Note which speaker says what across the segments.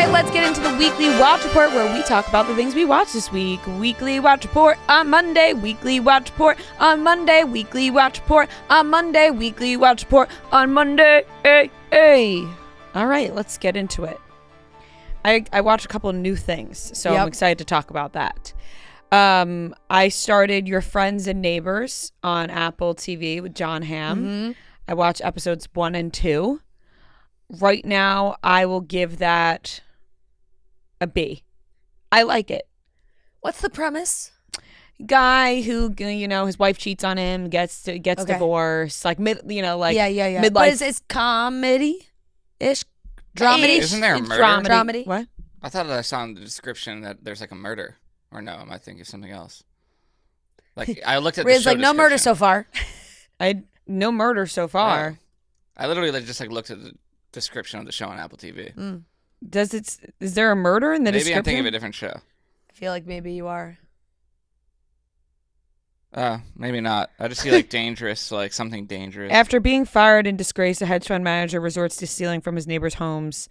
Speaker 1: right, let's get into the weekly watch report where we talk about the things we watched this week. Weekly watch report on Monday. Weekly watch report on Monday. Weekly watch report on Monday. Weekly watch report on Monday. Hey. All right, let's get into it. I watched a couple of new things, so I'm excited to talk about that. I started Your Friends and Neighbors on Apple TV with John Hamm. Mm-hmm. I watched episodes 1 and 2. Right now, I will give that a B. I like it.
Speaker 2: What's the premise?
Speaker 1: Guy who, his wife cheats on him, gets divorced, like midlife.
Speaker 2: But it's comedy-ish? Dramedy?
Speaker 3: Isn't there a murder?
Speaker 2: Dramedy?
Speaker 1: What?
Speaker 3: I thought I saw in the description that there's like a murder. Or no, am I thinking of something else? Like, I looked at the show
Speaker 2: like, no murder so far.
Speaker 1: No murder so far.
Speaker 3: I literally just looked at the description of the show on Apple TV.
Speaker 2: Mm.
Speaker 1: Is there a murder in the description?
Speaker 3: Maybe I'm thinking of a different show.
Speaker 2: I feel like maybe you are.
Speaker 3: Maybe not. I just see like dangerous, like something dangerous.
Speaker 1: After being fired and disgraced, a hedge fund manager resorts to stealing from his neighbors' homes,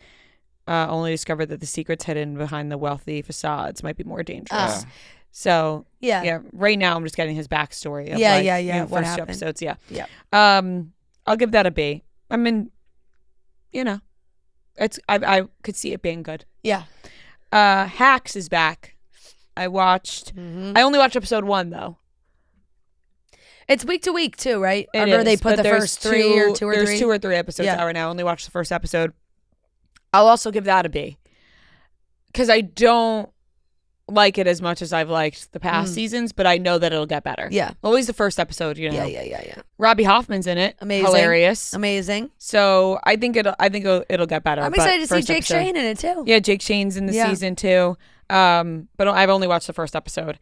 Speaker 1: only to discover that the secrets hidden behind the wealthy facades might be more dangerous. So right now I'm just getting his backstory. Of
Speaker 2: what
Speaker 1: first
Speaker 2: happened?
Speaker 1: Episodes.
Speaker 2: Yeah.
Speaker 1: I'll give that a B. I mean, it's I could see it being good.
Speaker 2: Yeah.
Speaker 1: Hacks is back. I watched. Mm-hmm. I only watched episode 1 though.
Speaker 2: It's week to week too, right?
Speaker 1: It
Speaker 2: or
Speaker 1: is,
Speaker 2: they put the first 3 or 2 or 3?
Speaker 1: There's 2 or 3 episodes out right now. I only watched the first episode. I'll also give that a B. Because I don't like it as much as I've liked the past seasons, but I know that it'll get better.
Speaker 2: Yeah.
Speaker 1: Always the first episode,
Speaker 2: Yeah.
Speaker 1: Robbie Hoffman's in it.
Speaker 2: Amazing.
Speaker 1: Hilarious.
Speaker 2: Amazing.
Speaker 1: So I think it'll get better.
Speaker 2: I'm excited to see Jake Shane in it too.
Speaker 1: Yeah, Jake Shane's in the season too. But I've only watched the first episode.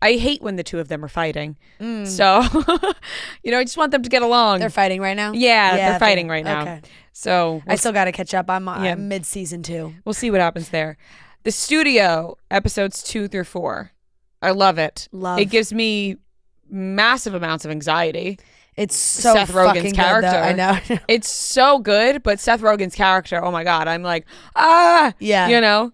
Speaker 1: I hate when the two of them are fighting. So, I just want them to get along.
Speaker 2: They're fighting right now?
Speaker 1: Yeah, they're fighting right now.
Speaker 2: Okay.
Speaker 1: So
Speaker 2: I still got to catch up. I'm mid-season 2.
Speaker 1: We'll see what happens there. The Studio, episodes 2 through 4. I love it. It gives me massive amounts of anxiety.
Speaker 2: It's so
Speaker 1: Seth Rogen's
Speaker 2: fucking
Speaker 1: character.
Speaker 2: good, though. I know.
Speaker 1: It's so good, but Seth Rogen's character, oh my God, I'm like,
Speaker 2: Yeah.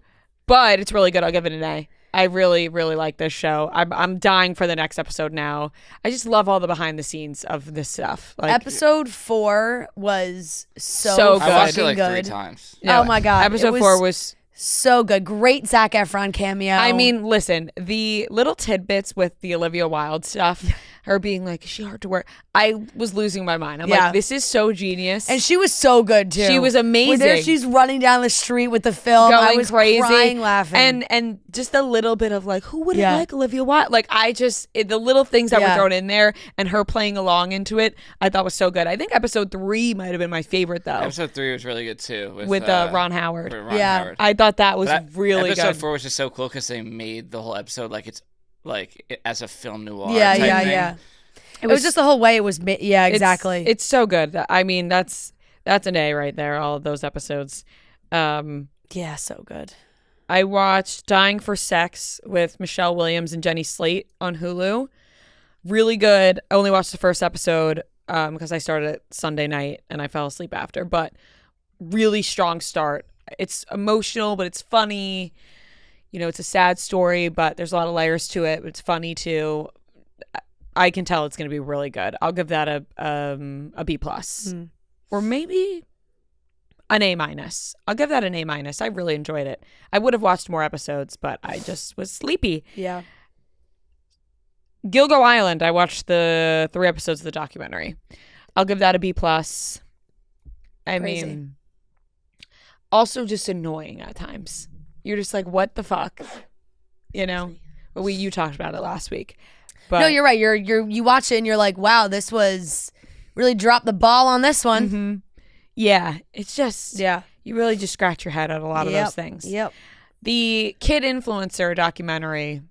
Speaker 1: But it's really good. I'll give it an A. I really, really like this show. I'm dying for the next episode now. I just love all the behind the scenes of this stuff. Like,
Speaker 2: episode 4 was so
Speaker 1: good.
Speaker 3: I watched it
Speaker 2: fucking
Speaker 3: like 3
Speaker 2: good.
Speaker 3: times.
Speaker 2: Oh my God.
Speaker 1: Episode 4 was
Speaker 2: so good. Great Zac Efron cameo.
Speaker 1: I mean, listen, the little tidbits with the Olivia Wilde stuff, her being like, is she hard to work? I was losing my mind. I'm like, this is so genius.
Speaker 2: And she was so good too.
Speaker 1: She was amazing.
Speaker 2: There she's running down the street with the film.
Speaker 1: Going
Speaker 2: I was
Speaker 1: crazy,
Speaker 2: crying, laughing.
Speaker 1: And just a little bit of like, who wouldn't like Olivia Wilde? Like, the little things that were thrown in there and her playing along into it, I thought was so good. I think episode 3 might have been my favorite though.
Speaker 3: Episode 3 was really good too.
Speaker 1: With Ron Howard.
Speaker 3: Howard.
Speaker 1: I thought that was really good.
Speaker 3: Episode 4 was just so cool because they made the whole episode like it's like as a film noir.
Speaker 2: Yeah. It was just the whole way it was made. Yeah, exactly.
Speaker 1: It's so good. I mean, that's an A right there, all of those episodes.
Speaker 2: Yeah, so good.
Speaker 1: I watched Dying for Sex with Michelle Williams and Jenny Slate on Hulu. Really good. I only watched the first episode because I started it Sunday night and I fell asleep after, but really strong start. It's emotional, but it's funny. It's a sad story, but there's a lot of layers to it. It's funny too. I can tell it's going to be really good. I'll give that a B+. Or maybe an A-. I'll give that an A-. I really enjoyed it. I would have watched more episodes, but I just was sleepy.
Speaker 2: Yeah.
Speaker 1: Gilgo Island, I watched the 3 episodes of the documentary. I'll give that a B+. I mean, also just annoying at times. You're just like, what the fuck? But you talked about it last week. But
Speaker 2: no, you're right. You watch it and you're like, wow, this was really dropped the ball on this one.
Speaker 1: Mm-hmm. Yeah, it's just you really just scratch your head at a lot of those things.
Speaker 2: Yep.
Speaker 1: The kid influencer documentary,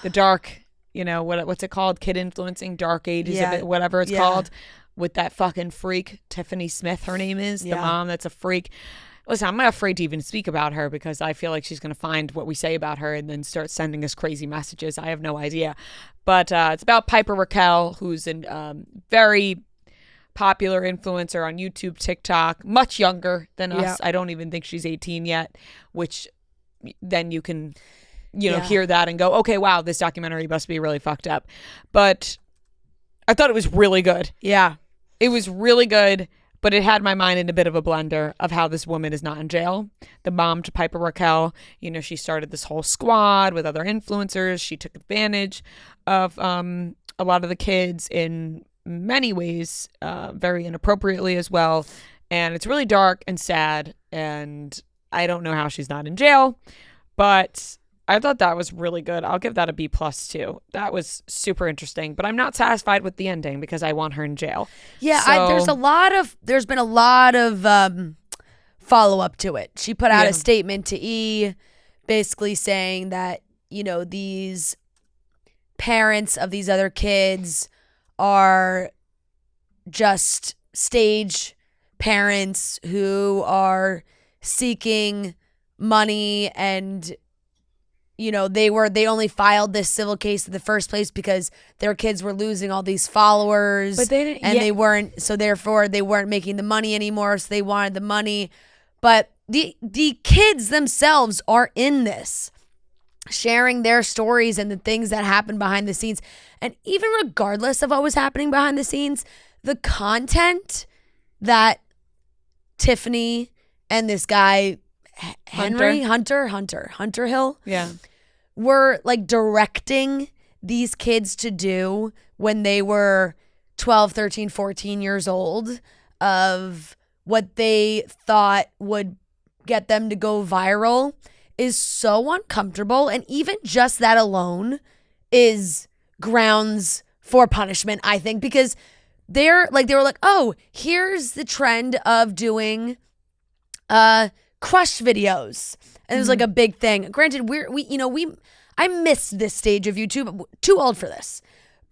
Speaker 1: the dark, what's it called? Kid influencing dark ages of it, whatever it's called, with that fucking freak Tiffany Smith. Her name is the mom. That's a freak. Listen, I'm not afraid to even speak about her because I feel like she's going to find what we say about her and then start sending us crazy messages. I have no idea. But it's about Piper Raquel, who's a very popular influencer on YouTube, TikTok, much younger than us.
Speaker 2: Yeah.
Speaker 1: I don't even think she's 18 yet, which then you can, you know,
Speaker 2: Yeah.
Speaker 1: hear that and go, okay, wow, this documentary must be really fucked up. But I thought it was really good.
Speaker 2: Yeah.
Speaker 1: It was really good, but it had my mind in a bit of a blender of how this woman is not in jail. The mom to Piper Raquel, you know, she started this whole squad with other influencers. She took advantage of a lot of the kids in many ways, very inappropriately as well. And it's really dark and sad, and I don't know how she's not in jail, but I thought that was really good. I'll give that a B+ too. That was super interesting, but I'm not satisfied with the ending because I want her in jail.
Speaker 2: Yeah,
Speaker 1: So-
Speaker 2: there's been a lot of follow up to it. She put out
Speaker 1: Yeah.
Speaker 2: a statement to E, basically saying that, you know, these parents of these other kids are just stage parents who are seeking money, and you know, they only filed this civil case in the first place because their kids were losing all these followers,
Speaker 1: But they didn't-
Speaker 2: and
Speaker 1: yeah.
Speaker 2: they weren't, so therefore they weren't making the money anymore, so they wanted the money. But the kids themselves are in this, sharing their stories and the things that happen behind the scenes. And even regardless of what was happening behind the scenes, the content that Tiffany and this guy Hunter Hill
Speaker 1: Yeah.
Speaker 2: were like directing these kids to do when they were 12, 13, 14 years old, of what they thought would get them to go viral, is so uncomfortable. And even just that alone is grounds for punishment, I think, because they were like, oh, here's the trend of doing crush videos, and it was like a big thing. Granted, I missed this stage of YouTube, too old for this,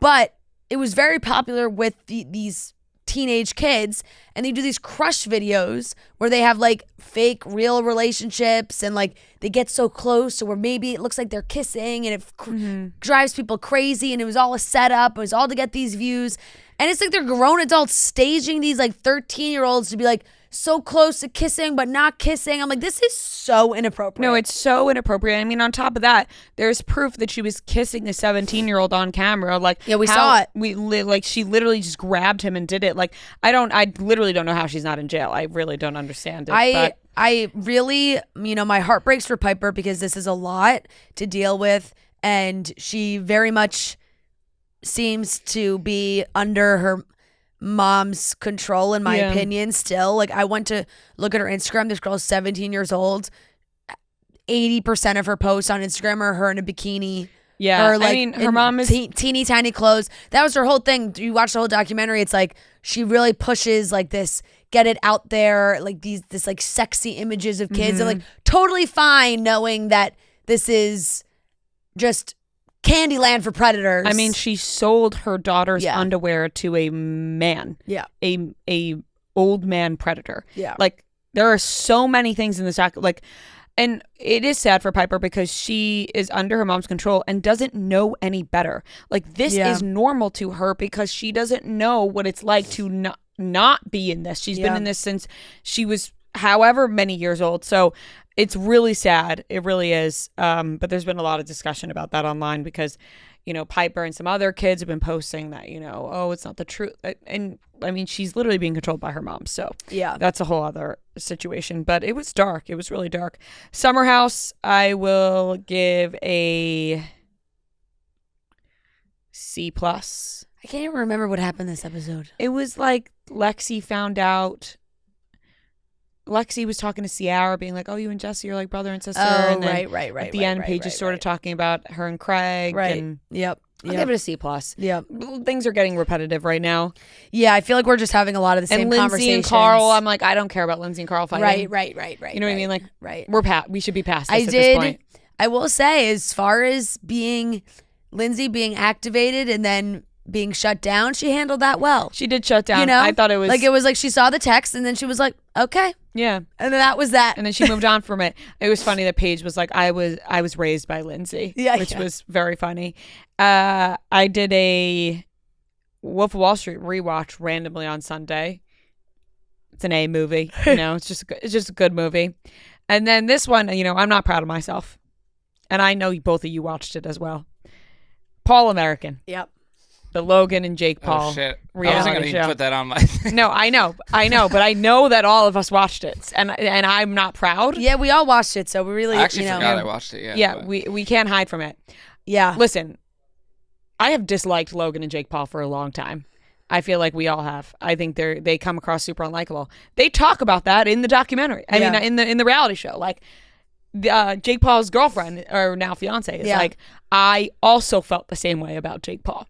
Speaker 2: but it was very popular with these teenage kids, and they do these crush videos where they have like fake real relationships, and like they get so close to where maybe it looks like they're kissing, and it drives people crazy, and it was all a setup. It was all to get these views, and it's like they're grown adults staging these like 13-year-olds to be like so close to kissing but not kissing. I'm like, this is so inappropriate.
Speaker 1: No, it's so inappropriate. I mean, on top of that, there's proof that she was kissing a 17-year-old on camera. Like,
Speaker 2: Yeah, we saw it.
Speaker 1: Like, she literally just grabbed him and did it. Like, I literally don't know how she's not in jail. I really don't understand it.
Speaker 2: I really, my heart breaks for Piper because this is a lot to deal with, and she very much seems to be under her mom's control, in my opinion, still. Like, I went to look at her Instagram. This girl's 17 years old. 80% of her posts on Instagram are her in a bikini.
Speaker 1: Yeah,
Speaker 2: Her, like,
Speaker 1: I mean, her
Speaker 2: in
Speaker 1: mom is
Speaker 2: teeny tiny clothes. That was her whole thing. You watch the whole documentary, it's like she really pushes like this, get it out there, like this like sexy images of kids. And like totally fine knowing that this is just Candyland for predators.
Speaker 1: I mean, she sold her daughter's
Speaker 2: Yeah.
Speaker 1: underwear to a man.
Speaker 2: Yeah.
Speaker 1: A old man predator.
Speaker 2: Yeah.
Speaker 1: Like, there are so many things in this like, and it is sad for Piper because she is under her mom's control and doesn't know any better. Like, this
Speaker 2: Yeah.
Speaker 1: is normal to her because she doesn't know what it's like to not be in this. She's been
Speaker 2: Yeah.
Speaker 1: in this since she was however many years old. So it's really sad. It really is. But there's been a lot of discussion about that online because, Piper and some other kids have been posting that, oh, it's not the truth. And I mean, she's literally being controlled by her mom. So
Speaker 2: Yeah.
Speaker 1: that's a whole other situation. But it was dark. It was really dark. Summer House, I will give a C+.
Speaker 2: I can't even remember what happened this episode.
Speaker 1: It was like Lexi found out. Lexi was talking to Ciara, being like, "Oh, you and Jesse are like brother and sister."
Speaker 2: Oh,
Speaker 1: and then
Speaker 2: right.
Speaker 1: At the end, Paige is sort of talking about her and Craig.
Speaker 2: Right.
Speaker 1: And
Speaker 2: Yep.
Speaker 1: I'll give it a C+.
Speaker 2: Yep.
Speaker 1: Things are getting repetitive right now.
Speaker 2: Yeah, I feel like we're just having a lot of the same
Speaker 1: And Lindsay
Speaker 2: conversations.
Speaker 1: and Carl, I'm like, I don't care about Lindsay and Carl fighting.
Speaker 2: Right.
Speaker 1: You know what I mean? Like,
Speaker 2: right.
Speaker 1: we should be past this at this point.
Speaker 2: I will say, as far as Lindsay being activated and then being shut down, she handled that well.
Speaker 1: She did shut down. I thought it was
Speaker 2: like she saw the text and then she was like, okay.
Speaker 1: Yeah.
Speaker 2: And then that was that.
Speaker 1: And then she moved on from it. It was funny that Paige was like, I was raised by Lindsay.
Speaker 2: Yeah,
Speaker 1: which
Speaker 2: yeah.
Speaker 1: was very funny. I did a Wolf of Wall Street rewatch randomly on Sunday. It's an A movie, it's just a good movie. And then this one, I'm not proud of myself. And I know both of you watched it as well. Paul American.
Speaker 2: Yep.
Speaker 1: The Logan and Jake Paul
Speaker 3: Oh shit! I
Speaker 1: reality
Speaker 3: wasn't gonna
Speaker 1: show.
Speaker 3: even put that on my thing.
Speaker 1: No, I know, but I know that all of us watched it, and I'm not proud.
Speaker 2: Yeah, we all watched it, so we really,
Speaker 3: I actually forgot I watched it.
Speaker 1: Yeah,
Speaker 3: but-
Speaker 1: we can't hide from it.
Speaker 2: Yeah.
Speaker 1: Listen, I have disliked Logan and Jake Paul for a long time. I feel like we all have. I think they come across super unlikable. They talk about that in the documentary. I mean, in the reality show, like Jake Paul's girlfriend or now fiance is like, I also felt the same way about Jake Paul.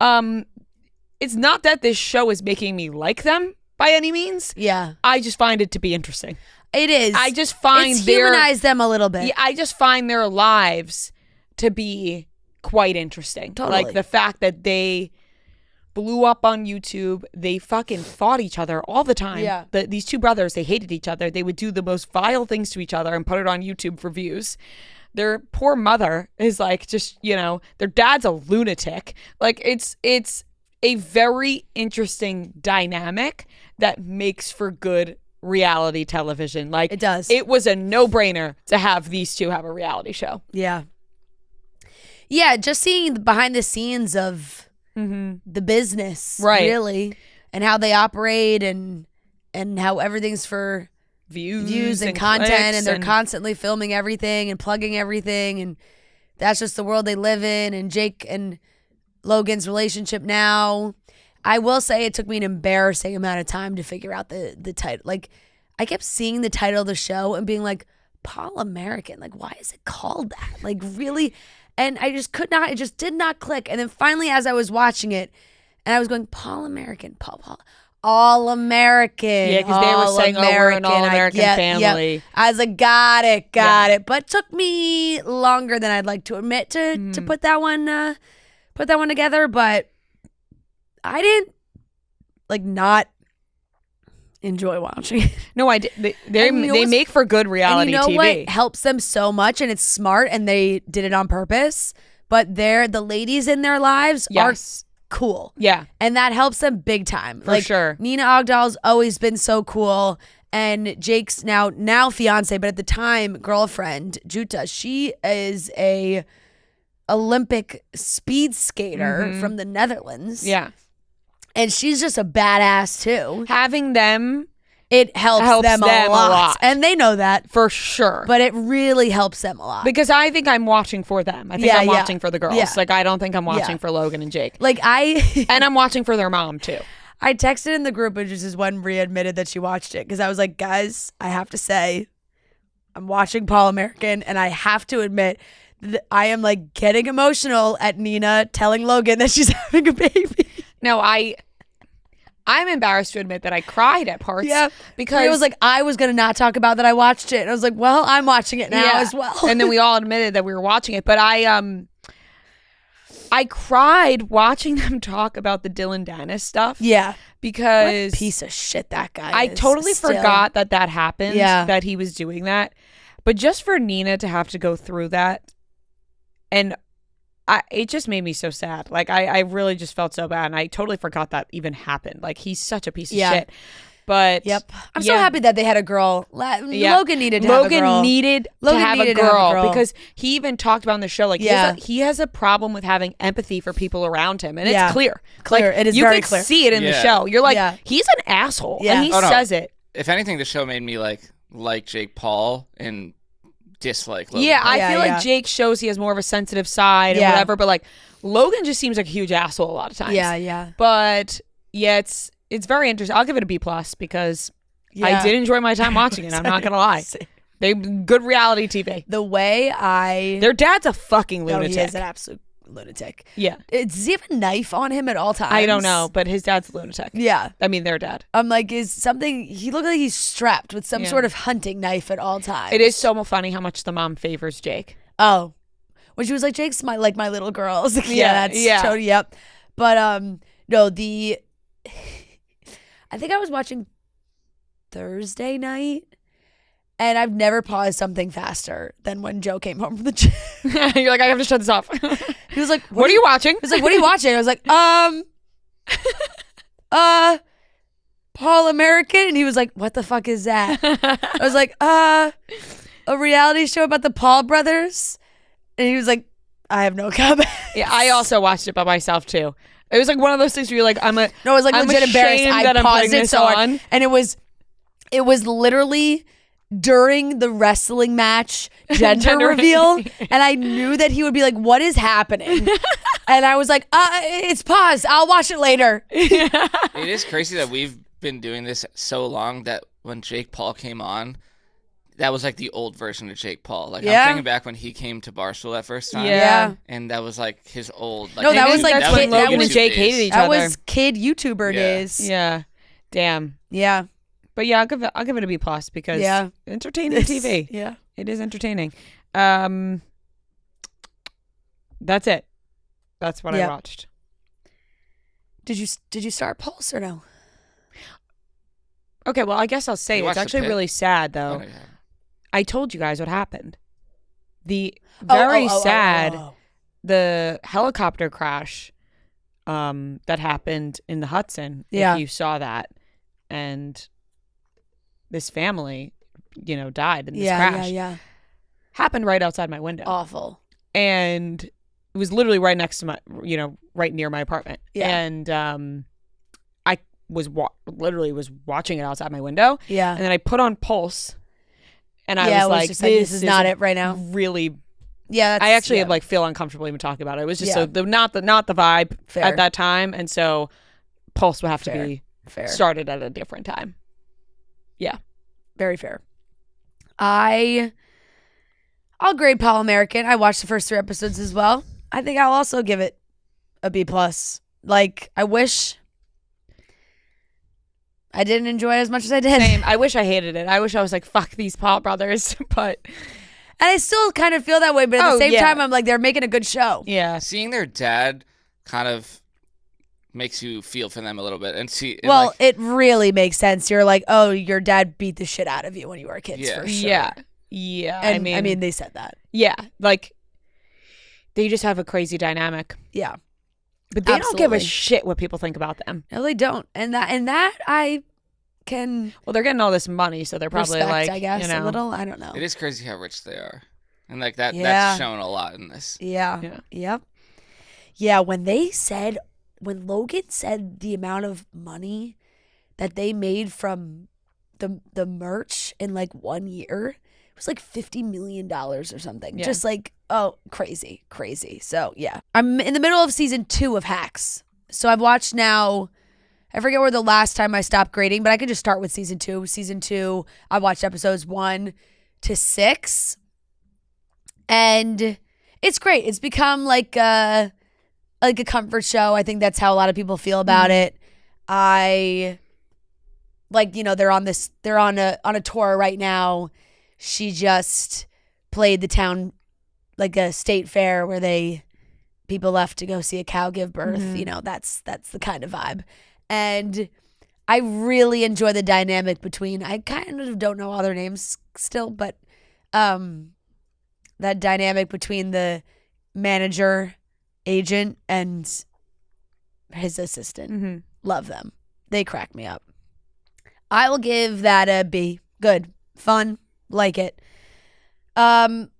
Speaker 1: It's not that this show is making me like them by any means.
Speaker 2: Yeah.
Speaker 1: I just find it to be interesting.
Speaker 2: It is.
Speaker 1: I just find
Speaker 2: it's humanized them a little bit.
Speaker 1: Yeah, I just find their lives to be quite interesting.
Speaker 2: Totally.
Speaker 1: Like the fact that they blew up on YouTube. They fucking fought each other all the time.
Speaker 2: Yeah.
Speaker 1: These two brothers, they hated each other. They would do the most vile things to each other and put it on YouTube for views. Their poor mother is like just, their dad's a lunatic. Like it's a very interesting dynamic that makes for good reality television. Like
Speaker 2: It does.
Speaker 1: It was a no-brainer to have these two have a reality show.
Speaker 2: Yeah. Yeah, just seeing the behind the scenes of the business,
Speaker 1: Right.
Speaker 2: really, and how they operate and how everything's for views and content,
Speaker 1: clicks
Speaker 2: and they're constantly filming everything and plugging everything, and that's just the world they live in. And Jake and Logan's relationship now, I will say it took me an embarrassing amount of time to figure out the title. Like, I kept seeing the title of the show and being like, Paul American, like, why is it called that? Like, really? And I just could not, it just did not click. And then finally, as I was watching it, and I was going, Paul American, Paul, All American.
Speaker 1: Yeah, because they were saying, we're an all-American family.
Speaker 2: Yep. I was like, got it. But it took me longer than I'd like to admit to put that one together. But I didn't, not enjoy watching it.
Speaker 1: No, I did. They make for good reality
Speaker 2: and you know
Speaker 1: TV.
Speaker 2: what helps them so much, and it's smart, and they did it on purpose. But the ladies in their lives are cool.
Speaker 1: Yeah.
Speaker 2: And that helps them big time.
Speaker 1: For sure.
Speaker 2: Nina Ogdal's always been so cool. And Jake's now fiance, but at the time, girlfriend, Juta, she is a Olympic speed skater from the Netherlands.
Speaker 1: Yeah.
Speaker 2: And she's just a badass too.
Speaker 1: Having them,
Speaker 2: it helps them a lot. And they know that.
Speaker 1: For sure.
Speaker 2: But it really helps them a lot.
Speaker 1: Because I think I'm watching for them. I think I'm watching for the girls.
Speaker 2: Yeah.
Speaker 1: Like, I don't think I'm watching for Logan and Jake.
Speaker 2: And
Speaker 1: I'm watching for their mom, too.
Speaker 2: I texted in the group, and just as when Rhea admitted that she watched it, because I was like, guys, I have to say, I'm watching Paul American, and I have to admit that I am getting emotional at Nina telling Logan that she's having a baby.
Speaker 1: No, I'm embarrassed to admit that I cried at parts.
Speaker 2: Yeah,
Speaker 1: because
Speaker 2: it was like, I was going to not talk about that I watched it. And I was like, well, I'm watching it now as well.
Speaker 1: And then we all admitted that we were watching it. But I cried watching them talk about the Dylan Dennis stuff.
Speaker 2: Yeah.
Speaker 1: Because
Speaker 2: what a piece of shit that guy
Speaker 1: I
Speaker 2: is
Speaker 1: totally
Speaker 2: still.
Speaker 1: forgot that happened.
Speaker 2: Yeah.
Speaker 1: That he was doing that. But just for Nina to have to go through that, and it just made me so sad. Like, I really just felt so bad. And I totally forgot that even happened. Like, he's such a piece of shit. But
Speaker 2: yep, I'm so happy that they had a girl. Logan needed to have a girl.
Speaker 1: Logan needed to have a girl because he even talked about on the show, like, he has a problem with having empathy for people around him, and it's clear.
Speaker 2: It is very clear.
Speaker 1: You can see it in the show. You're like, he's an asshole, and he says it.
Speaker 3: If anything, the show made me like Jake Paul and dislike Logan.
Speaker 1: Yeah, I feel like Jake shows he has more of a sensitive side and whatever, but Logan just seems like a huge asshole a lot of times.
Speaker 2: Yeah.
Speaker 1: But it's very interesting. I'll give it a B+ because I did enjoy my time watching it. I'm not gonna lie. They good reality TV.
Speaker 2: The way
Speaker 1: their dad's a fucking lunatic.
Speaker 2: He is an absolute lunatic.
Speaker 1: Yeah.
Speaker 2: Does he have a knife on him at all times?
Speaker 1: I don't know, but his dad's a lunatic.
Speaker 2: Yeah.
Speaker 1: I mean, their dad.
Speaker 2: I'm like, he looked like he's strapped with some sort of hunting knife at all times.
Speaker 1: It is so funny how much the mom favors Jake.
Speaker 2: Oh, when she was like, Jake's my little girl. I was like, totally, yep. But no, I think I was watching Thursday night, and I've never paused something faster than when Joe came home from the gym.
Speaker 1: You're like, I have to shut this off.
Speaker 2: He was like,
Speaker 1: what are you watching?
Speaker 2: He was like, what are you watching? I was like, Paul American? And he was like, what the fuck is that? I was like, a reality show about the Paul brothers? And he was like, I have no comment.
Speaker 1: Yeah, I also watched it by myself too. It was like one of those things where you're like,
Speaker 2: No, it was like legit embarrassed. I paused it so hard. And it was literally during the wrestling match gender reveal. And I knew that he would be like, what is happening? And I was like, it's paused. I'll watch it later.
Speaker 3: It is crazy that we've been doing this so long that when Jake Paul came on, that was like the old version of Jake Paul. Like I'm thinking back when he came to Barstool that first time.
Speaker 2: Yeah.
Speaker 3: And that was like his old. Like,
Speaker 2: No, that was like
Speaker 1: that's when Logan and Jake hated each other.
Speaker 2: That was kid YouTuber days.
Speaker 1: Yeah. Damn.
Speaker 2: Yeah.
Speaker 1: But yeah, I'll give it a B+ because entertaining TV.
Speaker 2: Yeah.
Speaker 1: It is entertaining. That's it. That's what I watched.
Speaker 2: Did you start Pulse or no?
Speaker 1: Okay, well, I guess I'll say it's actually really sad though.
Speaker 3: Oh, yeah.
Speaker 1: I told you guys what happened. The very sad the helicopter crash that happened in the Hudson.
Speaker 2: Yeah.
Speaker 1: If you saw that. And this family, died in this crash.
Speaker 2: Yeah.
Speaker 1: Happened right outside my window.
Speaker 2: Awful.
Speaker 1: And it was literally right next to my, right near my apartment.
Speaker 2: Yeah.
Speaker 1: And I was literally watching it outside my window.
Speaker 2: Yeah.
Speaker 1: And then I put on Pulse. And I was like,
Speaker 2: this is not it right now.
Speaker 1: Really.
Speaker 2: Yeah.
Speaker 1: I actually feel uncomfortable even talking about it. It was just not the vibe at that time. And so Pulse would have to be started at a different time. Yeah.
Speaker 2: Very fair. I'll grade Paul American. I watched the first 3 episodes as well. I think I'll also give it a B+. Like, I wish I didn't enjoy it as much as I did.
Speaker 1: Same. I wish I hated it. I wish I was like, fuck these Paul brothers. But
Speaker 2: and I still kind of feel that way, but at the same time, I'm like, they're making a good show.
Speaker 1: Yeah.
Speaker 3: Seeing their dad kind of makes you feel for them a little bit. And
Speaker 2: it really makes sense. You're like, oh, your dad beat the shit out of you when you were kids, for sure.
Speaker 1: Yeah. Yeah.
Speaker 2: And, I mean, they said that.
Speaker 1: Yeah. Like, they just have a crazy dynamic.
Speaker 2: Yeah.
Speaker 1: But they don't give a shit what people think about them.
Speaker 2: No, they don't. And that I can.
Speaker 1: Well, they're getting all this money, so they're probably
Speaker 2: respect, I guess, a little. I don't know.
Speaker 3: It is crazy how rich they are. And like that's shown a lot in this.
Speaker 2: Yeah. Yep. Yeah. When Logan said the amount of money that they made from the merch in like 1 year, it was like $50 million or something. Yeah. Just like, crazy. So yeah, I'm in the middle of season 2 of Hacks. So I've watched now, I forget where the last time I stopped grading, but I could just start with season 2. Season 2, I watched episodes 1 to 6. And it's great. It's become like a comfort show. I think that's how a lot of people feel about it. I like, they're on a tour right now. She just played the town, like a state fair where people left to go see a cow give birth. That's the kind of vibe. And I really enjoy the dynamic between, I kind of don't know all their names still, but that dynamic between the manager, agent, and his assistant. Mm-hmm. Love them. They crack me up. I will give that a B. Good. Fun. Like it. I'm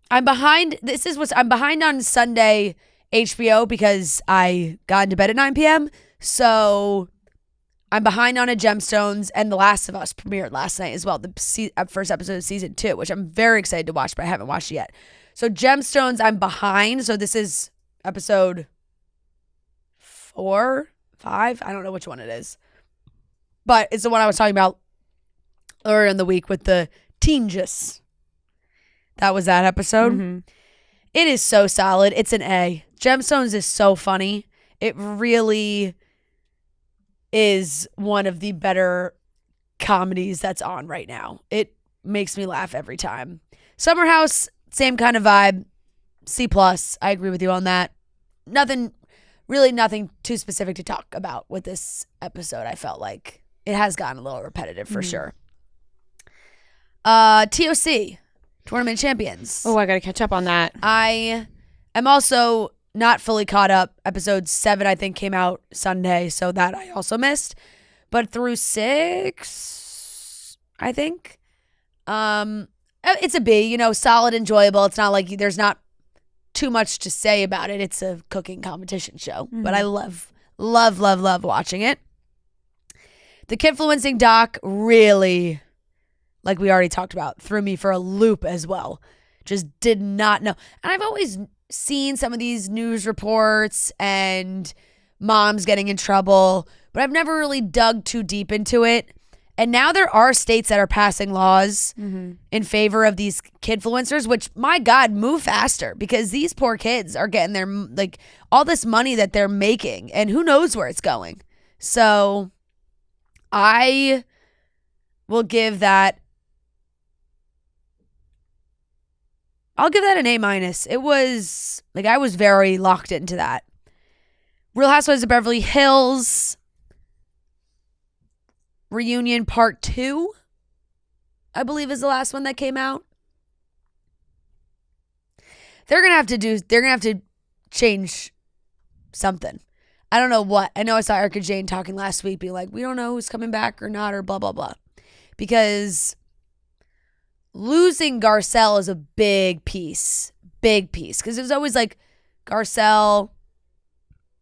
Speaker 2: behind. I'm behind on Sunday HBO because I got into bed at 9 p.m. So I'm behind on a Gemstones, and The Last of Us premiered last night as well. The first episode of season 2, which I'm very excited to watch, but I haven't watched it yet. So Gemstones, I'm behind. So this is episode 4, 5. I don't know which one it is, but it's the one I was talking about earlier in the week with the Teengus. That was that episode. Mm-hmm. It is so solid. It's an A. Gemstones is so funny. It really is one of the better comedies that's on right now. It makes me laugh every time. Summer House, same kind of vibe. C+. I agree with you on that. Nothing too specific to talk about with this episode. I felt like it has gotten a little repetitive for sure. TOC, Tournament Champions.
Speaker 1: Oh, I got to catch up on that.
Speaker 2: I am also not fully caught up. Episode 7, I think, came out Sunday, so that I also missed. But through 6, I think, it's a B. Solid, enjoyable. It's not like there's not too much to say about it. It's a cooking competition show, but I love watching it. The Kidfluencing doc really, like we already talked about, threw me for a loop as well. Just did not know. And I've always seen some of these news reports and moms getting in trouble, but I've never really dug too deep into it. And now there are states that are passing laws in favor of these kidfluencers, which, my God, move faster, because these poor kids are getting their, like, all this money that they're making, and who knows where it's going. So I will give that, I'll give that an A-. It was, like, I was very locked into that. Real Housewives of Beverly Hills Reunion Part 2, I believe, is the last one that came out. They're gonna have to change something. I don't know what. I know I saw Erica Jane talking last week, being like, we don't know who's coming back or not, or blah, blah, blah. Because losing Garcelle is a big piece. Because it was always like Garcelle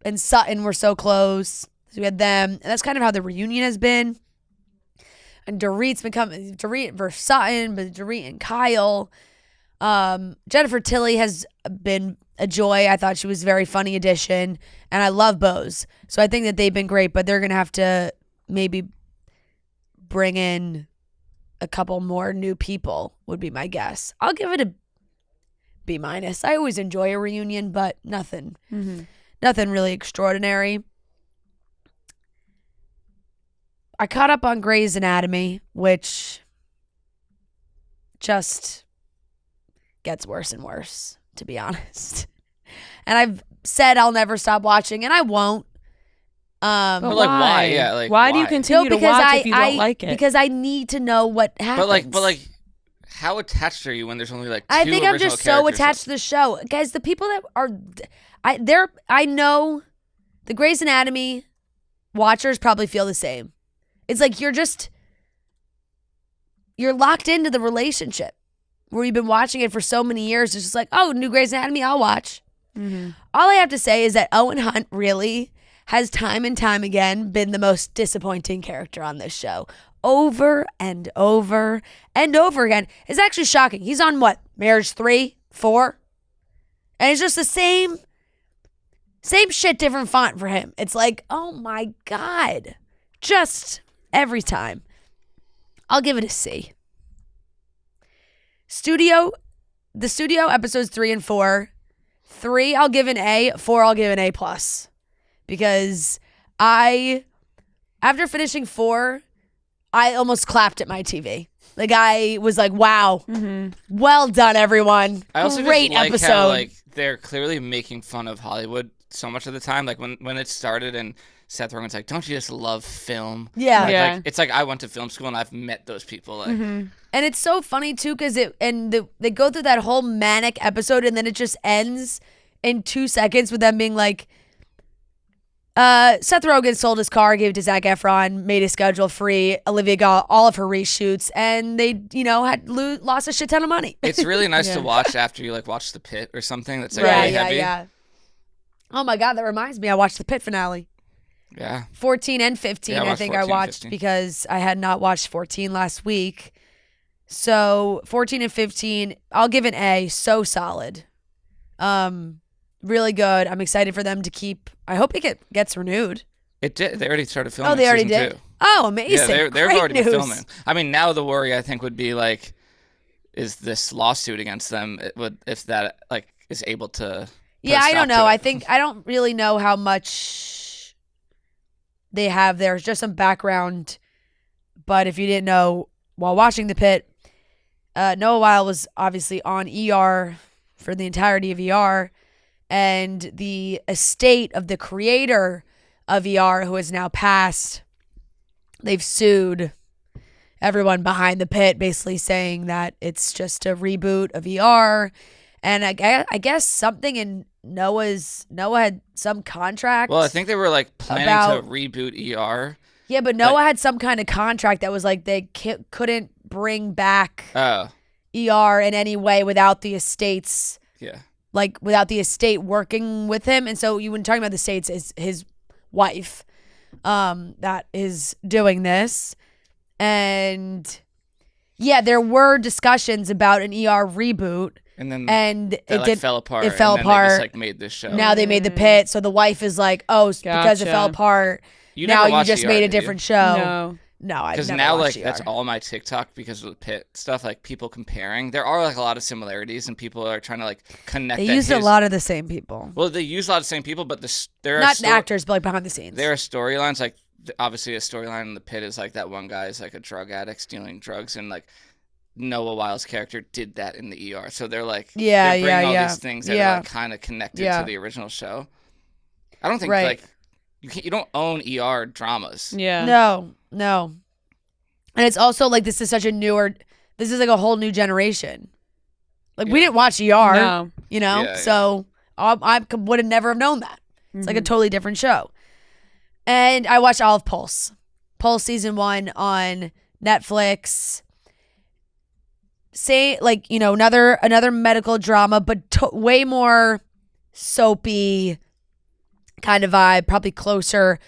Speaker 2: and Sutton were so close. So we had them. And that's kind of how the reunion has been. And Dorit's Dorit versus Sutton, but Dorit and Kyle. Jennifer Tilly has been a joy. I thought she was a very funny addition. And I love Bose. So I think that they've been great, but they're going to have to maybe bring in a couple more new people, would be my guess. I'll give it a B-. I always enjoy a reunion, but nothing really extraordinary. I caught up on Grey's Anatomy, which just gets worse and worse, to be honest. And I've said I'll never stop watching, and I won't.
Speaker 1: But
Speaker 3: like, why? Yeah, like,
Speaker 1: why do you continue to watch if you don't like it?
Speaker 2: Because I need to know what happens.
Speaker 3: But like, how attached are you when there's only like 2
Speaker 2: I think I'm just so
Speaker 3: characters?
Speaker 2: attached to the show, guys. The people that are, I know, the Grey's Anatomy watchers probably feel the same. It's like you're locked into the relationship where you've been watching it for so many years. It's just like, oh, new Grey's Anatomy, I'll watch. All I have to say is that Owen Hunt really has time and time again been the most disappointing character on this show. Over and over and over again. It's actually shocking. He's on what? Marriage 3, 4? And it's just the same shit, different font for him. It's like, oh my God. Just every time. I'll give it a C. The studio episodes 3 and 4. 3, I'll give an A. 4, I'll give an A+. Because after finishing 4, I almost clapped at my TV. Like, I was like, wow, well done, everyone.
Speaker 3: I also
Speaker 2: Great
Speaker 3: just like
Speaker 2: episode.
Speaker 3: how, like, they're clearly making fun of Hollywood so much of the time. Like, when it started and Seth Rogen's like, don't you just love film?
Speaker 2: Yeah.
Speaker 3: Like, it's like I went to film school and I've met those people. Like,
Speaker 2: And it's so funny, too, because they go through that whole manic episode and then it just ends in 2 seconds with them being like, Seth Rogen sold his car, gave it to Zac Efron, made his schedule free. Olivia got all of her reshoots, and they, had lost a shit ton of money.
Speaker 3: it's really nice to watch after you like watch The Pit or something. That's like really heavy.
Speaker 2: Yeah. Oh my God, that reminds me. I watched the Pit finale.
Speaker 3: Yeah.
Speaker 2: 14 and 15,
Speaker 3: Yeah,
Speaker 2: I think
Speaker 3: 14,
Speaker 2: I watched
Speaker 3: 15.
Speaker 2: because I had not watched 14 last week. So 14 and 15, I'll give an A. So solid. Really good. I'm excited for them to keep. I hope it gets renewed.
Speaker 3: It did. They already started filming.
Speaker 2: Oh, they already
Speaker 3: season
Speaker 2: did?
Speaker 3: 2.
Speaker 2: Oh, amazing.
Speaker 3: Yeah, they've
Speaker 2: Great
Speaker 3: already been
Speaker 2: news.
Speaker 3: filming. I mean, now the worry I think would be like, is this lawsuit against them? If that like is able to.
Speaker 2: Yeah, I don't know. I don't really know how much they have there. It's just some background. But if you didn't know, while watching The Pit, Noah Weil was obviously on ER for the entirety of ER. And the estate of the creator of ER, who has now passed, they've sued everyone behind The Pit, basically saying that it's just a reboot of ER. And I guess something in Noah had some contract.
Speaker 3: Well, I think they were like planning to reboot ER.
Speaker 2: Yeah, but Noah had some kind of contract that was like they couldn't bring back ER in any way without the estates.
Speaker 3: Yeah.
Speaker 2: Like without the estate working with him. And so when talking about the estates, is his wife that is doing this. And yeah, there were discussions about an ER reboot. And it
Speaker 3: fell apart.
Speaker 2: It fell apart.
Speaker 3: They just like made this show.
Speaker 2: Now they made the pit. So the wife is like, oh, because it fell apart. Now you just made a different show. No, I
Speaker 3: because now like that's all my TikTok because of the pit stuff. Like people comparing, there are like a lot of similarities, and people are trying to like connect.
Speaker 2: They used a lot of the same people.
Speaker 3: Well, they use a lot of the same people, but there are
Speaker 2: not actors, but like behind the scenes.
Speaker 3: There are storylines like obviously a storyline in the pit is like that one guy is like a drug addict stealing drugs, and like Noah Wile's character did that in the ER. So they're like they're bringing all these things that are like kind of connected to the original show. I don't think like you don't own ER dramas.
Speaker 2: Yeah. No. And it's also like this is like a whole new generation. Like we didn't watch ER, you know? So I would have never have known that. It's like a totally different show. And I watched all of Pulse. Pulse season 1 on Netflix. Say like, you know, another medical drama, but way more soapy kind of vibe, probably closer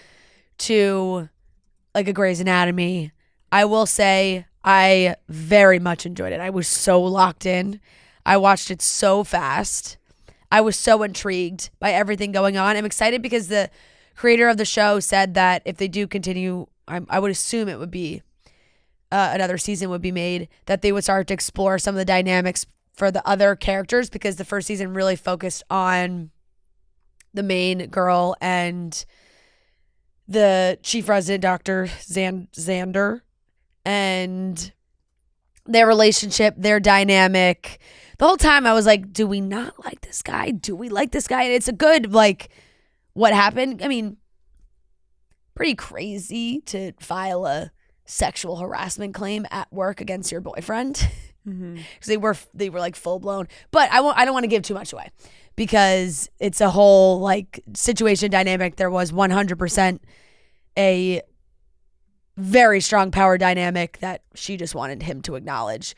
Speaker 2: to like a Grey's Anatomy. I will say I very much enjoyed it. I was so locked in. I watched it so fast. I was so intrigued by everything going on. I'm excited because the creator of the show said that if they do continue, I would assume it would be another season would be made, that they would start to explore some of the dynamics for the other characters, because the first season really focused on the main girl and the chief resident doctor, Xander, and their relationship, their dynamic. The whole time I was like, do we not like this guy? Do we like this guy? And it's a good, like, what happened? I mean, pretty crazy to file a sexual harassment claim at work against your boyfriend. Because they were like full blown. But I don't want to give too much away because it's a whole like situation dynamic. There was 100% a very strong power dynamic that she just wanted him to acknowledge.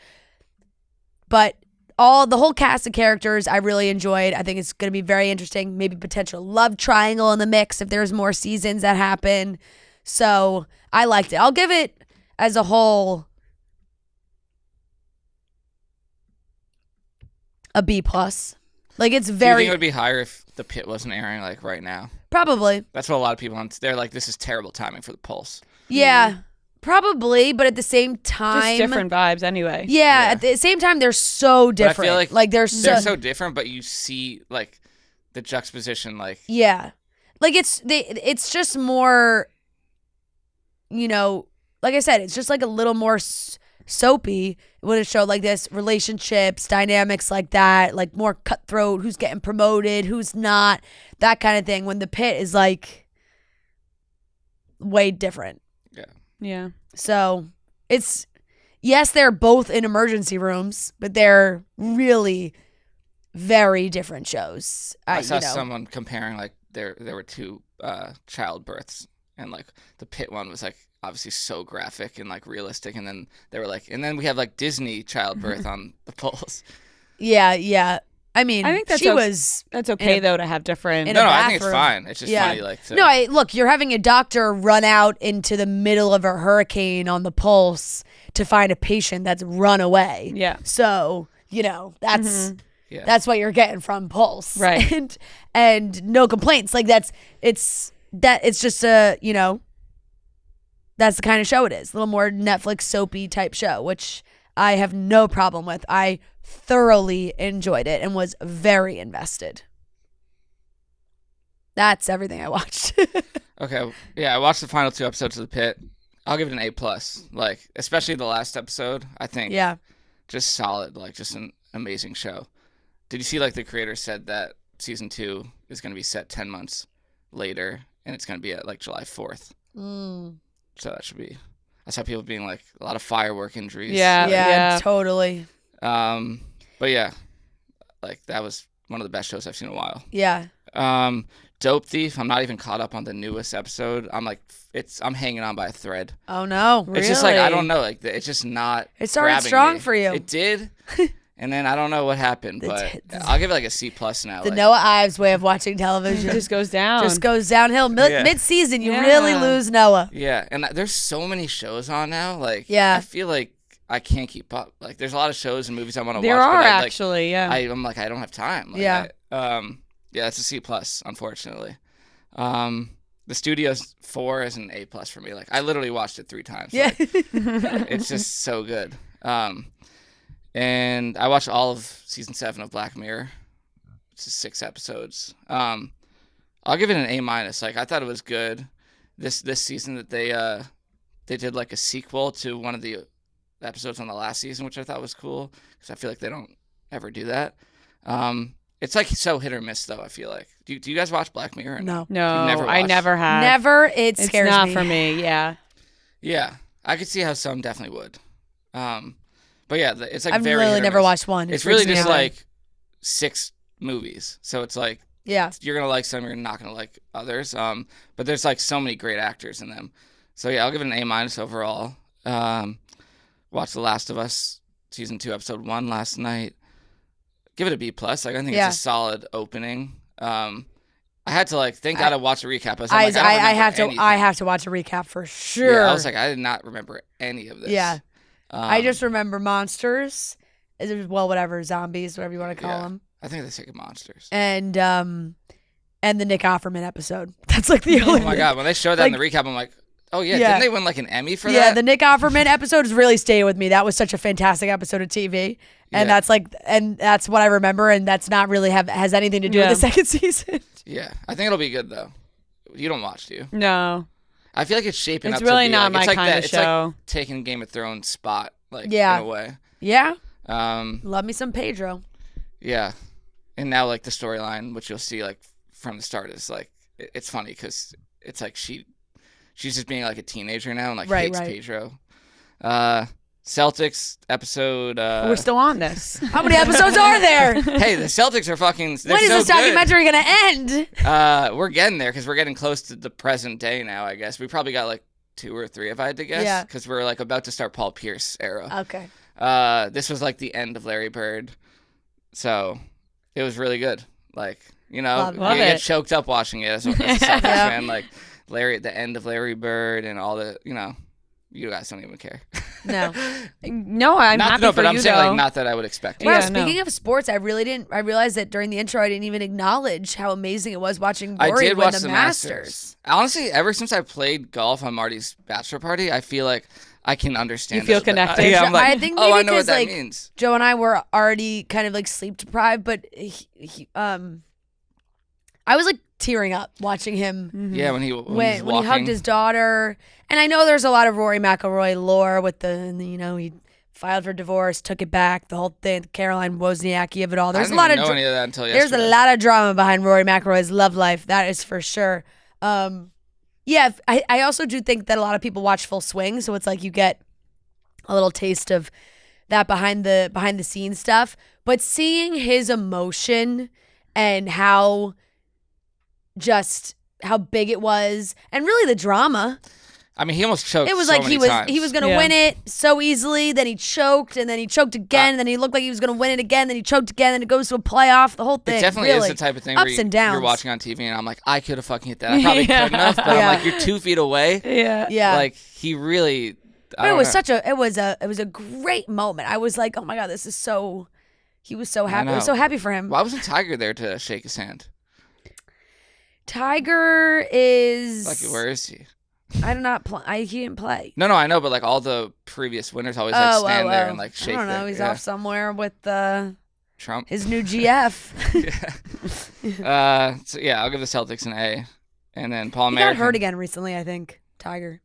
Speaker 2: But the whole cast of characters I really enjoyed. I think it's going to be very interesting. Maybe potential love triangle in the mix if there's more seasons that happen. So I liked it. I'll give it as a whole a B+. Like it's very. Do you
Speaker 3: think it would be higher if the pit wasn't airing like right now?
Speaker 2: Probably.
Speaker 3: That's what a lot of people they're like, this is terrible timing for the Pulse.
Speaker 2: Yeah, probably, but at the same time,
Speaker 1: just different vibes anyway.
Speaker 2: Yeah, at the same time, they're so different.
Speaker 3: But I feel like
Speaker 2: they're
Speaker 3: so different, but you see like the juxtaposition, like
Speaker 2: like it's just more, you know, like I said, it's just like a little more soapy when it showed like this, relationships, dynamics like that, like more cutthroat, who's getting promoted, who's not, that kind of thing. When the pit is like way different.
Speaker 1: Yeah.
Speaker 2: So it's, yes, they're both in emergency rooms, but they're really very different shows.
Speaker 3: I saw someone comparing like there were two childbirths, and like the pit one was like obviously so graphic and like realistic, and then they were like, and then we have like Disney childbirth on the Pulse. Yeah. I mean, I think
Speaker 1: that's okay though to have different.
Speaker 3: No, I think it's fine. It's just funny, like.
Speaker 2: Look, you're having a doctor run out into the middle of a hurricane on the Pulse to find a patient that's run away.
Speaker 1: Yeah.
Speaker 2: So that's what you're getting from Pulse,
Speaker 1: right?
Speaker 2: and no complaints. Like it's just a that's the kind of show it is. A little more Netflix soapy type show, which I have no problem with. I thoroughly enjoyed it and was very invested. That's everything I watched.
Speaker 3: Okay. Yeah, I watched the final 2 episodes of The Pit. I'll give it an A+. Like, especially the last episode, I think.
Speaker 2: Yeah.
Speaker 3: Just solid. Like, just an amazing show. Did you see, like, the creator said that season 2 is going to be set 10 months later, and it's going to be at, like, July 4th. So that should be... I saw people being like a lot of firework injuries.
Speaker 2: Yeah, totally.
Speaker 3: But yeah, like that was one of the best shows I've seen in a while.
Speaker 2: Yeah.
Speaker 3: Dope Thief. I'm not even caught up on the newest episode. I'm hanging on by a thread.
Speaker 2: Oh no.
Speaker 1: Really?
Speaker 3: It's just like I don't know. Like it's just not.
Speaker 2: It started
Speaker 3: grabbing
Speaker 2: strong
Speaker 3: me.
Speaker 2: for you.
Speaker 3: It did. And then I don't know what happened, but I'll give it like a C+ now.
Speaker 2: The Noah Ives way of watching television
Speaker 1: It just goes down.
Speaker 2: just goes downhill.
Speaker 3: Yeah.
Speaker 2: Mid-season, you really lose Noah.
Speaker 3: Yeah, and there's so many shows on now. Like,
Speaker 2: Yeah.
Speaker 3: I feel like I can't keep up. Like, there's a lot of shows and movies I want to watch.
Speaker 1: There are
Speaker 3: but
Speaker 1: actually, yeah.
Speaker 3: I'm like, I don't have time. Like,
Speaker 2: Yeah.
Speaker 3: Yeah, it's a C+, unfortunately. The Studio's 4 is an A+ for me. Like, I literally watched it 3 times.
Speaker 2: Yeah.
Speaker 3: Like, it's just so good. And I watched all of season 7 of Black Mirror. It's just 6 episodes. I'll give it an A-. Like, I thought it was good. This season that they did like a sequel to one of the episodes on the last season, which I thought was cool because I feel like they don't ever do that. It's like so hit or miss though. I feel like. Do you guys watch Black Mirror?
Speaker 2: No.
Speaker 1: No,
Speaker 3: never
Speaker 1: I
Speaker 3: watched?
Speaker 1: never have.
Speaker 2: Never. It
Speaker 1: It's
Speaker 2: scares
Speaker 1: not
Speaker 2: me.
Speaker 1: for me. Yeah.
Speaker 3: Yeah, I could see how some definitely would. But yeah, it's like
Speaker 2: I've
Speaker 3: very.
Speaker 2: literally
Speaker 3: hit or
Speaker 2: never
Speaker 3: miss.
Speaker 2: watched one.
Speaker 3: It's
Speaker 2: It
Speaker 3: really
Speaker 2: freaks me
Speaker 3: just
Speaker 2: out.
Speaker 3: like 6 movies, so it's like
Speaker 2: Yeah.
Speaker 3: you're gonna like some, you're not gonna like others. But there's like so many great actors in them. So yeah, I'll give it an A- overall. Watched The Last of Us season 2 episode 1 last night. Give it a B+. Like I think
Speaker 2: Yeah.
Speaker 3: it's a solid opening. I had to like thank God I watched a recap. I was like, I don't
Speaker 2: I
Speaker 3: remember
Speaker 2: have to.
Speaker 3: anything.
Speaker 2: I have to watch a recap for sure.
Speaker 3: Yeah, I was like, I did not remember any of this.
Speaker 2: Yeah. I
Speaker 3: Um,
Speaker 2: just remember monsters. Well, whatever, zombies, whatever you want to call
Speaker 3: Yeah.
Speaker 2: them,
Speaker 3: I think they say monsters.
Speaker 2: and the Nick Offerman episode. That's like the only.
Speaker 3: Oh my God, when they showed that in the recap, I'm like, oh yeah,
Speaker 2: Yeah.
Speaker 3: didn't they win like an Emmy for
Speaker 2: Yeah,
Speaker 3: that?
Speaker 2: the Nick Offerman episode is really staying with me. That was such a fantastic episode of TV, and
Speaker 3: Yeah.
Speaker 2: that's what I remember, and that's not really has anything to do
Speaker 1: Yeah.
Speaker 2: with the second season.
Speaker 3: Yeah, I think it'll be good though. You don't watch, do you?
Speaker 1: No.
Speaker 3: I feel like it's shaping
Speaker 1: It's
Speaker 3: up
Speaker 1: really
Speaker 3: to be
Speaker 1: not
Speaker 3: like, it's
Speaker 1: my
Speaker 3: like
Speaker 1: kind
Speaker 3: that.
Speaker 1: of
Speaker 3: It's like
Speaker 1: show.
Speaker 3: taking Game of Thrones spot, like
Speaker 2: Yeah.
Speaker 3: in a way.
Speaker 2: Yeah,
Speaker 3: Um,
Speaker 2: love me some Pedro.
Speaker 3: yeah, and now like the storyline, which you'll see like from the start, is like it's funny because it's like she's just being like a teenager now and like
Speaker 2: Right,
Speaker 3: hates
Speaker 2: right.
Speaker 3: Pedro. Celtics episode.
Speaker 1: We're still on this.
Speaker 2: How many episodes are there?
Speaker 3: Hey, the Celtics are fucking. They're
Speaker 2: When is
Speaker 3: so
Speaker 2: this documentary gonna end?
Speaker 3: Good. We're getting there because we're getting close to the present day now. I guess we probably got like 2 or 3 if I had to guess.
Speaker 2: Yeah.
Speaker 3: Because we're like about to start Paul Pierce era.
Speaker 2: Okay.
Speaker 3: This was like the end of Larry Bird, so it was really good. Like
Speaker 2: Love
Speaker 3: you
Speaker 1: it.
Speaker 3: get choked up watching it as a Celtics
Speaker 2: Yeah.
Speaker 3: fan. Like the end of Larry Bird and all the you guys don't even care.
Speaker 2: No.
Speaker 1: No, I'm
Speaker 3: not,
Speaker 1: happy
Speaker 3: no,
Speaker 1: for
Speaker 3: but I'm
Speaker 1: you
Speaker 3: saying
Speaker 1: though.
Speaker 3: like not that I would expect.
Speaker 2: Wow,
Speaker 1: Yeah,
Speaker 2: speaking
Speaker 1: no.
Speaker 2: of sports, I realized that during the intro I didn't even acknowledge how amazing it was watching
Speaker 3: I
Speaker 2: Rory
Speaker 3: did
Speaker 2: win
Speaker 3: watch
Speaker 2: the
Speaker 3: the
Speaker 2: Masters.
Speaker 3: Honestly, ever since I played golf on Marty's bachelor party, I feel like I can understand.
Speaker 1: You feel
Speaker 3: this.
Speaker 1: connected?
Speaker 3: Yeah, I'm like,
Speaker 2: I think
Speaker 3: oh,
Speaker 2: maybe
Speaker 3: I know what
Speaker 2: 'cause,
Speaker 3: that
Speaker 2: like,
Speaker 3: means.
Speaker 2: Joe and I were already kind of like sleep deprived, but I was like tearing up watching him
Speaker 3: Yeah, when he's
Speaker 2: when he
Speaker 3: walking.
Speaker 2: hugged his daughter. And I know there's a lot of Rory McIlroy lore with he filed for divorce, took it back, the whole thing, Caroline Wozniacki of it all.
Speaker 3: I
Speaker 2: There's
Speaker 3: didn't
Speaker 2: a lot
Speaker 3: even
Speaker 2: of
Speaker 3: know any of that until
Speaker 2: there's
Speaker 3: yesterday.
Speaker 2: a lot of drama behind Rory McIlroy's love life. That is for sure. Yeah, I also do think that a lot of people watch Full Swing, so it's like you get a little taste of that behind the scenes stuff. But seeing his emotion and how big it was, and really the drama.
Speaker 3: I mean, he almost choked.
Speaker 2: It was
Speaker 3: so
Speaker 2: like
Speaker 3: many times.
Speaker 2: he was gonna
Speaker 1: Yeah.
Speaker 2: win it so easily. Then he choked, and then he choked again. And then he looked like he was gonna win it again. Then he choked again. Then it goes to a playoff. The whole thing.
Speaker 3: It definitely
Speaker 2: really.
Speaker 3: is the type of thing
Speaker 2: Ups
Speaker 3: where
Speaker 2: and downs.
Speaker 3: you're watching on TV, and I'm like, I could have fucking hit that. I probably
Speaker 1: Yeah.
Speaker 3: couldn't have, but
Speaker 2: Yeah.
Speaker 3: I'm like, you're 2 feet away.
Speaker 1: Yeah.
Speaker 2: Yeah.
Speaker 3: Like he really.
Speaker 2: But it was it was a great moment. I was like, oh my God, this is so. He was so happy. I was
Speaker 3: know.
Speaker 2: so happy for him.
Speaker 3: Why wasn't Tiger there to shake his hand?
Speaker 2: Tiger is.
Speaker 3: Like, where is he?
Speaker 2: I did not play. He didn't play.
Speaker 3: No, I know, but like all the previous winners always like stand there and like shake.
Speaker 2: I don't know. He's off somewhere with
Speaker 3: Trump.
Speaker 2: his new GF.
Speaker 3: Yeah. So yeah, I'll give the Celtics an A, and then Paul
Speaker 2: He
Speaker 3: American.
Speaker 2: got hurt again recently, I think. Tiger.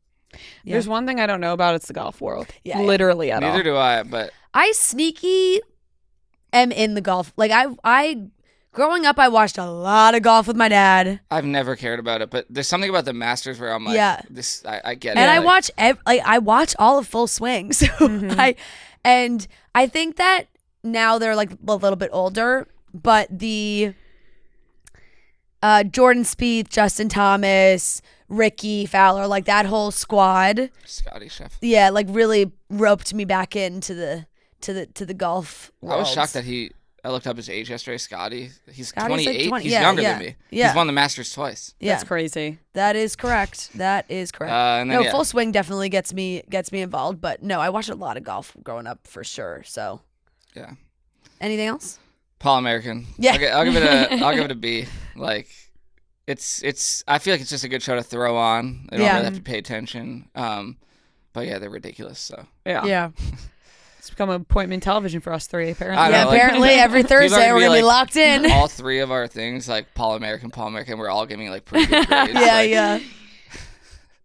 Speaker 2: Yeah.
Speaker 1: There's one thing I don't know about. It's the golf world.
Speaker 2: Yeah.
Speaker 1: Literally at all.
Speaker 3: Neither do I, but
Speaker 2: I sneaky am in the golf. Like I growing up, I watched a lot of golf with my dad,
Speaker 3: I've never cared about it. But there's something about the Masters where I'm like,
Speaker 2: Yeah.
Speaker 3: this, I get
Speaker 2: and
Speaker 3: it.
Speaker 2: I
Speaker 3: Like,
Speaker 2: watch I watch all of Full Swing. So I think that now they're like a little bit older. but the Jordan Spieth, Justin Thomas, Ricky Fowler, like that whole squad.
Speaker 3: Scotty Scheffler.
Speaker 2: Yeah, like really roped me back into the golf world.
Speaker 3: I was shocked that I looked up his age yesterday. Scotty's 28.
Speaker 2: Like 20.
Speaker 3: He's younger than me.
Speaker 2: Yeah.
Speaker 3: He's won the Masters twice.
Speaker 2: Yeah.
Speaker 1: That's crazy.
Speaker 2: That is correct.
Speaker 3: And then,
Speaker 2: Full Swing definitely gets me involved, but no, I watched a lot of golf growing up for sure. So
Speaker 3: yeah.
Speaker 2: Anything else?
Speaker 3: Paul American.
Speaker 2: Yeah.
Speaker 3: I'll give it a B. Like it's I feel like it's just a good show to throw on. I don't really have to pay attention. But yeah, they're ridiculous. So
Speaker 2: yeah.
Speaker 1: It's become appointment television for us three, apparently.
Speaker 2: Apparently every Thursday we're gonna be locked in.
Speaker 3: All three of our things, like Paul American, we're all giving like pretty good grades.
Speaker 2: Yeah.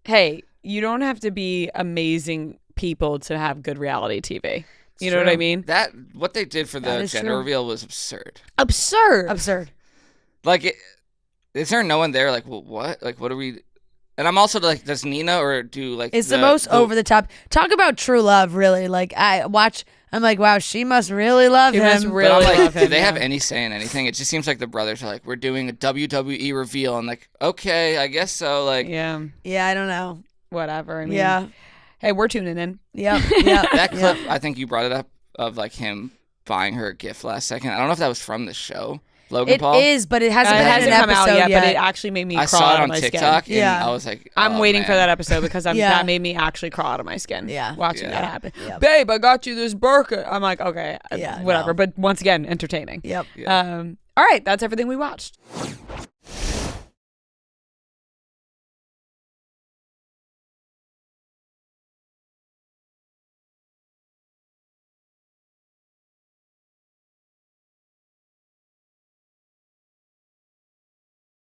Speaker 1: Hey, you don't have to be amazing people to have good reality TV. You know what I mean?
Speaker 3: What they did for the gender reveal was absurd.
Speaker 2: Absurd.
Speaker 3: Like, is there no one there? Like, well, what? Like, what are we? And I'm also like, does Nina or do like?
Speaker 2: It's the most over the top. Talk about true love, really. Like I'm like, wow, she must really love him.
Speaker 3: Do they have any say in anything? It just seems like the brothers are like, we're doing a WWE reveal, and like, okay, I guess so. Like,
Speaker 2: yeah, I don't know.
Speaker 1: Whatever. I mean, hey, we're tuning in.
Speaker 2: Yep.
Speaker 3: That clip, I think you brought it up of like him buying her a gift last second. I don't know if that was from the show. Logan Paul?
Speaker 2: It is, but it hasn't
Speaker 1: come out yet. But it actually made me crawl
Speaker 3: out
Speaker 1: of
Speaker 3: on
Speaker 1: my
Speaker 3: TikTok,
Speaker 1: skin.
Speaker 3: And I was like,
Speaker 1: I'm waiting for that episode because that made me actually crawl out of my skin.
Speaker 2: Yeah,
Speaker 1: watching that happen. Yep. Babe, I got you this burqa. I'm like, okay, whatever. No. But once again, entertaining.
Speaker 2: Yep.
Speaker 1: All right, that's everything we watched.